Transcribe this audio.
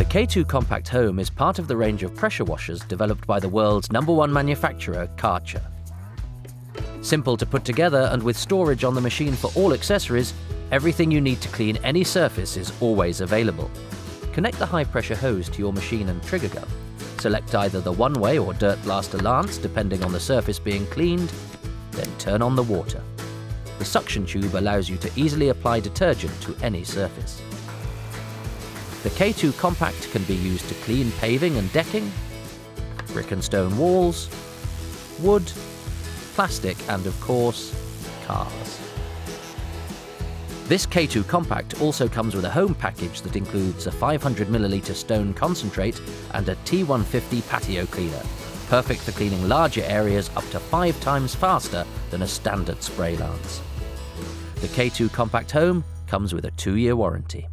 K2 Compact Home is part of the range of pressure washers developed by the world's #1 manufacturer, Karcher. Simple to put together and with storage on the machine for all accessories, everything you need to clean any surface is always available. Connect the high-pressure hose to your machine and trigger gun. Select either the one-way or dirt blaster lance, depending on the surface being cleaned, then turn on the water. The suction tube allows you to easily apply detergent to any surface. The K2 Compact can be used to clean paving and decking, brick and stone walls, wood, plastic and, of course, cars. This K2 Compact also comes with a home package that includes a 500ml stone concentrate and a T150 patio cleaner, perfect for cleaning larger areas up to 5 times faster than a standard spray lance. The K2 Compact Home comes with a 2-year warranty.